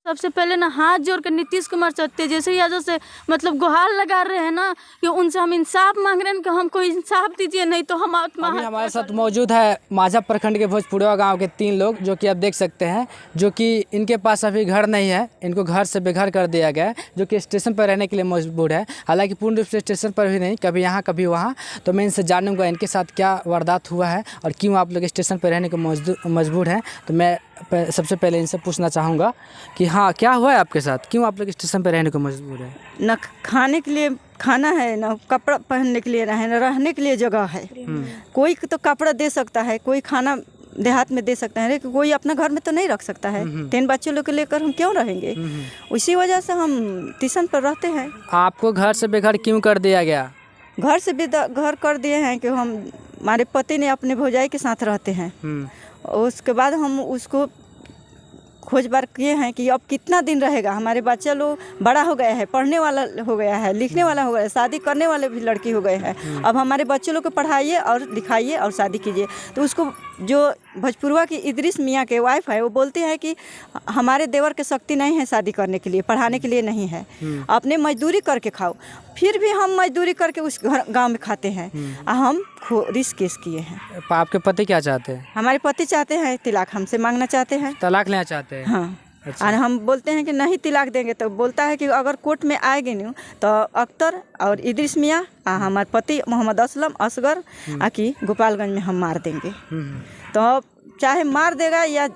सबसे पहले ना हाथ जोड़ कर नीतीश कुमार सत्य जैसे यादव से मतलब गुहार लगा रहे हैं ना कि उनसे हम इंसाफ मांग रहे हैं कि हमको इंसाफ दीजिए, नहीं तो हम अभी हमारे साथ मौजूद है माझा प्रखंड के भोजपुरवा गांव के 3 लोग, जो कि आप देख सकते हैं, जो कि इनके पास अभी घर नहीं है, इनको घर से बेघर कर दिया गया है, जो कि स्टेशन पर रहने के लिए मजबूर है। हालांकि पूर्ण रूप से स्टेशन पर भी नहीं, कभी यहाँ कभी वहाँ। तो मैं इनसे जानूंगा इनके साथ क्या वारदात हुआ है और क्यों आप लोग स्टेशन पर रहने को मजबूर हैं। तो मैं सबसे पहले इनसे पूछना चाहूँगा कि हाँ, क्या हुआ है आपके साथ, क्यों आप लोग स्टेशन पर रहने को मजबूर है? न खाने के लिए खाना है, न कपड़ा पहनने के लिए न रहने के लिए जगह है। कोई तो कपड़ा दे सकता है, कोई खाना देहात में दे सकता है, लेकिन कोई अपना घर में तो नहीं रख सकता है। 3 बच्चों लोग को लेकर हम क्यों रहेंगे? उसी वजह से हम स्टेशन पर रहते हैं। आपको घर से बेघर क्यों कर दिया गया? घर से घर कर दिए हैं कि हमारे पति ने अपने भौजाई के साथ रहते हैं। उसके बाद हम उसको खोज बार किए हैं कि अब कितना दिन रहेगा। हमारे बच्चा लोग बड़ा हो गया है, पढ़ने वाला हो गया है, लिखने वाला हो गया है, शादी करने वाले भी लड़की हो गए हैं। अब हमारे बच्चों लोग को पढ़ाइए और लिखाइए और शादी कीजिए। तो उसको जो भोजपुरवा की इदरीस मियाँ के वाइफ है, वो बोलते हैं कि हमारे देवर के शक्ति नहीं है शादी करने के लिए, पढ़ाने के लिए नहीं है, अपने मजदूरी करके खाओ। फिर भी हम मजदूरी करके उस गांव में खाते हैं। हम रिस्क केस किए हैं। आपके पति क्या चाहते हैं? हमारे पति चाहते हैं तिलाक, हमसे मांगना चाहते हैं, तलाक लेना चाहते हैं। हाँ। अच्छा। और हम बोलते हैं कि नहीं तिलाक देंगे, तो बोलता है कि अगर कोर्ट में आएगी नहीं तो अख्तर और इदरीस मियाँ, हमारे पति मोहम्मद असलम असगर आकि गोपालगंज में हम मार देंगे। तो चाहे मार देगा या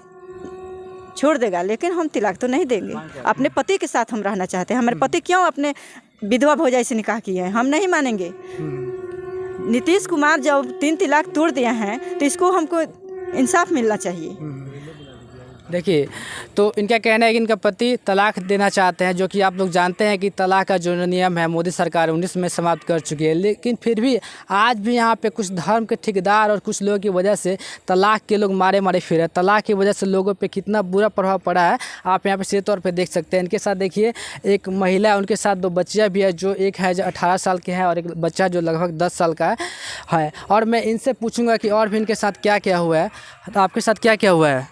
छोड़ देगा, लेकिन हम तिलाक तो नहीं देंगे। अपने पति के साथ हम रहना चाहते हैं। हमारे पति क्यों अपने विधवा भौजाई से निकाह किए हैं, हम नहीं मानेंगे। नीतीश कुमार जब 3 तलाक तोड़ दिया है तो इसको हमको इंसाफ मिलना चाहिए। देखिए, तो इनका कहना है कि इनका पति तलाक देना चाहते हैं, जो कि आप लोग जानते हैं कि तलाक का जो नियम है मोदी सरकार 19 में समाप्त कर चुकी है। लेकिन फिर भी आज भी यहाँ पे कुछ धर्म के ठेकेदार और कुछ लोगों की वजह से तलाक के लोग मारे फिर है। तलाक की वजह से लोगों पे कितना बुरा प्रभाव पड़ा है आप यहाँ पे सीधे तौर पे देख सकते हैं। इनके साथ देखिए एक महिला है, उनके साथ 2 बच्चियाँ भी है, जो एक है जो 18 साल के हैं और एक बच्चा जो लगभग 10 साल का है। और मैं इनसे पूछूँगा कि और भी इनके साथ क्या क्या हुआ है। तो आपके साथ क्या क्या हुआ है?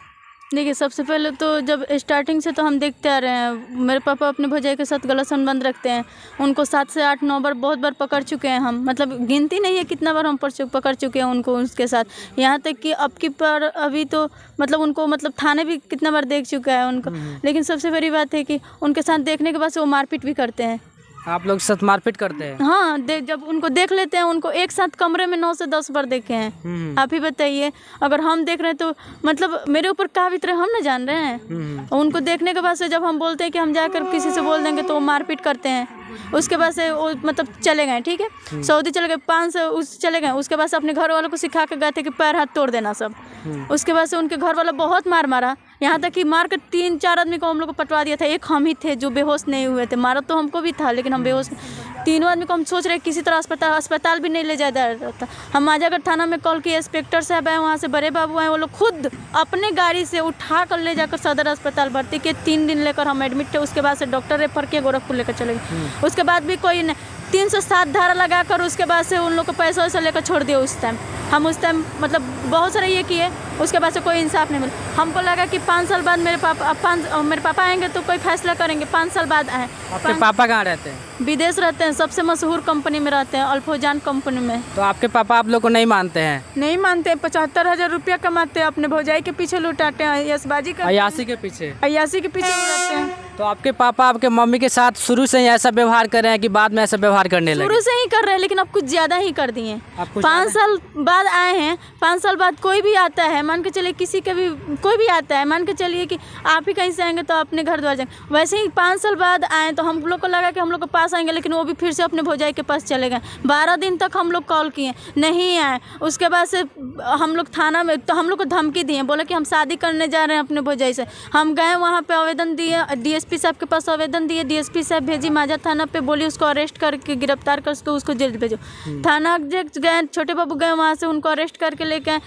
देखिए, सबसे पहले तो जब स्टार्टिंग से तो हम देखते आ रहे हैं, मेरे पापा अपने भौजाई के साथ गलत संबंध रखते हैं। उनको 7 से 8 9 बार बहुत बार पकड़ चुके हैं हम, मतलब गिनती नहीं है कितना बार हम पकड़ चुके हैं उनको उसके साथ। यहाँ तक कि अब की पर अभी तो मतलब उनको मतलब थाने भी कितना बार देख चुका है उनको। लेकिन सबसे बड़ी बात है कि उनके साथ देखने के बाद से वो मारपीट भी करते हैं। आप लोग साथ मारपीट करते हैं? हाँ, जब उनको देख लेते हैं, उनको एक साथ कमरे में 9 से 10 बार देखे हैं। आप ही बताइए, अगर हम देख रहे हैं तो मतलब मेरे ऊपर क्या बीत रहे हम ना जान रहे हैं। उनको देखने के बाद से जब हम बोलते हैं कि हम जाकर किसी से बोल देंगे तो वो मारपीट करते हैं। उसके बाद से वो मतलब चले गए, ठीक है, सऊदी चले गए, 5 से उस चले गए। उसके बाद से अपने घर वालों को सिखा के गए थे कि पैर हाथ तोड़ देना सब। उसके बाद से उनके घर वाला बहुत मारा, यहाँ तक कि मार कर 3-4 आदमी को हम लोग को पटवा दिया था। एक हम ही थे जो बेहोश नहीं हुए थे। मारा तो हमको भी था, लेकिन हम बेहोश, 3 आदमी को हम सोच रहे किसी तरह अस्पताल भी नहीं ले जाया था। हम माजागढ़ थाना में कॉल किए, इंस्पेक्टर साहब आए, वहाँ से बड़े बाबू आए, वो लोग खुद अपने गाड़ी से उठा कर ले जाकर सदर अस्पताल भर्ती किए। 3 दिन लेकर हम एडमिट थे। उसके बाद से डॉक्टर रेफर किए, गोरखपुर लेकर चले गए। उसके बाद भी कोई 307 धारा लगाकर उसके बाद से उन लोग को पैसा वैसा लेकर छोड़ दिया। उस टाइम हम मतलब बहुत सारे ये किए, उसके बाद से कोई इंसाफ नहीं मिला। हमको लगा कि 5 साल बाद मेरे पापा आएंगे तो कोई फैसला करेंगे। 5 साल बाद आए। आपके पापा कहाँ रहते हैं? विदेश रहते हैं, सबसे मशहूर कंपनी में रहते हैं, अल्फोजान कंपनी में। तो आपके पापा आप लोग को नहीं मानते हैं? नहीं मानते। 75,000 रुपया कमाते हैं, अपने भौजाई के पीछे लुटाते हैं, यशबाजी का अयासी के पीछे रहते हैं। तो आपके पापा आपके मम्मी के साथ शुरू से ही ऐसा व्यवहार कर रहे हैं कि बाद में ऐसा व्यवहार करने लगे? शुरू से ही कर रहे हैं, लेकिन अब कुछ ज़्यादा ही कर दिए। 5 साल बाद आए हैं। 5 साल बाद कोई भी आता है, मान के चलिए किसी का भी कोई भी आता है, मान के चलिए कि आप ही कहीं से आएंगे तो अपने घर द्वार जाएंगे। वैसे ही 5 साल बाद आए तो हम लोग को लगा कि हम लोग के पास आएंगे, लेकिन वो भी फिर से अपने भौजाई के पास चले गए। 12 दिन तक हम लोग कॉल किए, नहीं आए। उसके बाद से हम लोग थाना में, तो हम लोग को धमकी दिए, बोले कि हम शादी करने जा रहे हैं अपने भौजाई से। हम गए वहाँ पे आवेदन दिए, डीएसपी साहब के पास आवेदन दिए। डीएसपी साहब भेजी माझा थाना पे, बोली उसको अरेस्ट करके गिरफ्तार कर उसको जेल भेजो। थाना अध्यक्ष गए, छोटे बाबू गए, वहाँ से उनको अरेस्ट करके लेके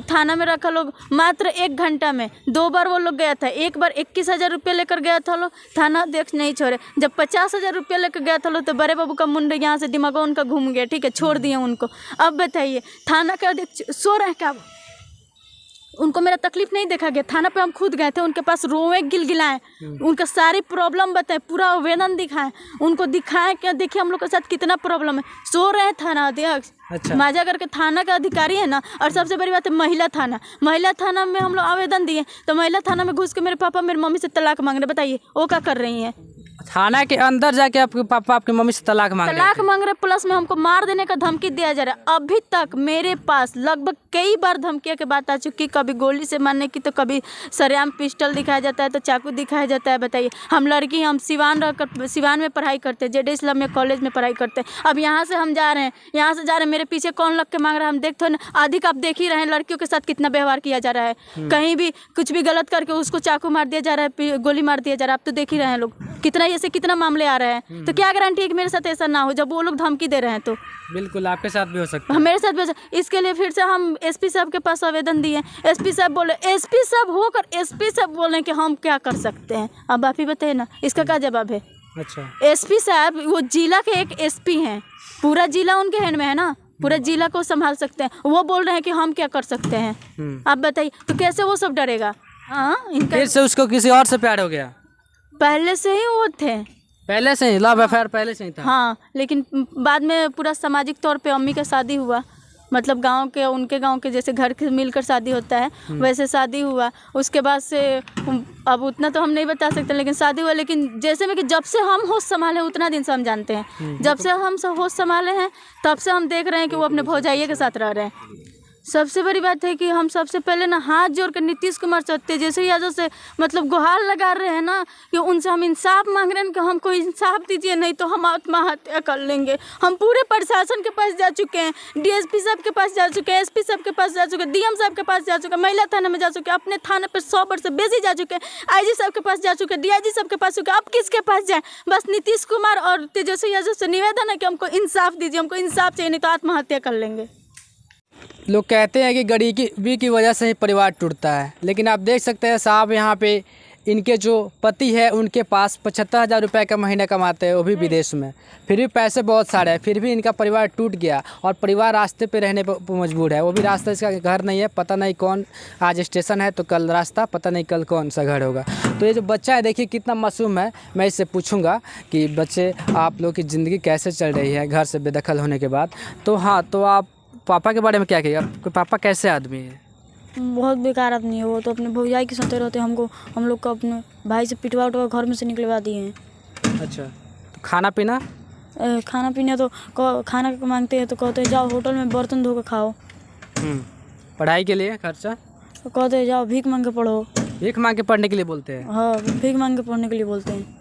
थाना में रखा लोग। मात्र 1 घंटा में 2 बार वो लोग गया था। एक बार 21,000 रुपये लेकर गया था लोग, थाना अध्यक्ष नहीं छोड़े। जब 50,000 रुपये लेकर गया था लोग तो बड़े बाबू का मुंड यहाँ से दिमाग उनका घूम गया, ठीक है, छोड़ दिए उनको। अब बताइए थाना के अध्यक्ष सो रहे हैं क्या? उनको मेरा तकलीफ नहीं देखा गया। थाना पे हम खुद गए थे, उनके पास रोए गिलगिलाए, उनका सारी प्रॉब्लम बताए, पूरा आवेदन दिखाएं, उनको दिखाएं क्या देखिए हम लोग के साथ कितना प्रॉब्लम है। सो रहे थाना अध्यक्ष अच्छा। माजा करके थाना का अधिकारी है ना। और सबसे बड़ी बात है महिला थाना में हम लोग आवेदन दिए तो महिला थाना में घुस के मेरे पापा मेरी मम्मी से तलाक मांग रहे। बताइए वो क्या कर रही हैं? थाना के अंदर जाके आपके पापा आपकी मम्मी से तलाक मांग रहे प्लस में हमको मार देने का धमकी दिया जा रहा है। अभी तक मेरे पास लगभग कई बार धमकियों की बात आ चुकी, कभी गोली से मारने की तो कभी सरेआम पिस्टल दिखाया जाता है तो चाकू दिखाया जाता है। बताइए हम लड़की हम सिवान में पढ़ाई करते हैं, जेड इस्लामिया कॉलेज में पढ़ाई करते हैं। अब यहाँ से हम जा रहे हैं, मेरे पीछे कौन लग के मांग रहा है हम देख तो अधिक आप देख ही रहे हैं लड़कियों के साथ कितना व्यवहार किया जा रहा है। कहीं भी कुछ भी गलत करके उसको चाकू मार दिया जा रहा है, गोली मार दिया जा रहा है। आप तो देख ही रहे हैं लोग कितना ऐसे कितना मामले आ रहे हैं। तो क्या गारंटी है कि मेरे साथ ऐसा ना हो जब वो लोग धमकी दे रहे हैं? तो बिल्कुल आपके साथ भी हो सकता है। मेरे साथ भी हो सकता है। इसके लिए फिर से हम एसपी साहब के पास आवेदन दिए। एसपी साहब बोले, एसपी साहब होकर एसपी साहब बोले कि हम क्या कर सकते हैं। अब आप ही बताइए ना इसका क्या जवाब है? अच्छा, एसपी साहब वो जिला के एक एसपी हैं, पूरा जिला उनके हैंड में है ना, पूरा जिला को संभाल सकते हैं। वो बोल रहे हैं कि हम क्या कर सकते हैं। आप बताइए तो कैसे वो सब डरेगा? हाँ, इनका फिर से उसको किसी और से प्यार हो गया? पहले से ही वो थे, पहले से ही लव अफेयर पहले से ही था। हाँ, लेकिन बाद में पूरा सामाजिक तौर पे अम्मी का शादी हुआ, मतलब गांव के उनके गांव के जैसे घर के मिलकर शादी होता है वैसे शादी हुआ। उसके बाद से अब उतना तो हम नहीं बता सकते लेकिन शादी हुआ। लेकिन जैसे में कि जब से हम होश संभाले उतना दिन से हम जानते हैं, जब से हम होश संभाले हैं तब से हम देख रहे हैं कि वो अपने भौजाइये के साथ रह रहे हैं। सबसे बड़ी बात है कि हम सबसे पहले ना हाथ जोड़ कर नीतीश कुमार सत्यतेजस्वी यादव से मतलब गुहार लगा रहे हैं ना कि उनसे हम इंसाफ मांग रहे हैं कि हमको इंसाफ दीजिए, नहीं तो हम आत्महत्या कर लेंगे। हम पूरे प्रशासन के पास जा चुके हैं, डीएसपी साहब के पास जा चुके हैं, एसपी साहब के पास जा चुके हैं, डीएम साहब के पास जा चुके हैं, महिला थाना में जा चुके हैं, अपने थाने पर 100 वर्ष से बेसी जा चुके हैं, आईजी साहब के पास जा चुके हैं, डीआईजी साहब के पास चुके हैं। अब किसके पास जाए? बस नीतीश कुमार और तेजस्वी यादव से निवेदन है कि हमको इंसाफ दीजिए, हमको इंसाफ चाहिए, नहीं तो आत्महत्या कर लेंगे। लोग कहते हैं कि गरीबी की वजह से ही परिवार टूटता है, लेकिन आप देख सकते हैं साहब यहाँ पे इनके जो पति है उनके पास 75,000 रुपये का महीना कमाते हैं, वो भी विदेश में। फिर भी पैसे बहुत सारे हैं, फिर भी इनका परिवार टूट गया और परिवार रास्ते पे रहने पर मजबूर है। वो भी रास्ता इसका घर नहीं है, पता नहीं कौन, आज स्टेशन है तो कल रास्ता, पता नहीं कल कौन सा घर होगा। तो ये जो बच्चा है देखिए कितना मासूम है। मैं इससे पूछूंगा कि बच्चे आप लोग की ज़िंदगी कैसे चल रही है घर से बेदखल होने के बाद। तो हाँ, तो आप पापा के बारे में क्या कहिएगा? आपके पापा कैसे आदमी है? बहुत बेकार आदमी है वो, तो अपने भौजाई के साथ रहते हैं। हम लोग को अपने भाई से पिटवा उठवा घर में से निकलवा दिए हैं। अच्छा, तो खाना पीना तो खाना मांगते हैं तो कहते हैं जाओ होटल में बर्तन धो के खाओ। पढ़ाई के लिए खर्चा तो कहते हैं जाओ भीख मांग के पढ़ो। भीख मांग के पढ़ने के लिए बोलते हैं? हाँ, भीख मांग के पढ़ने के लिए बोलते हैं।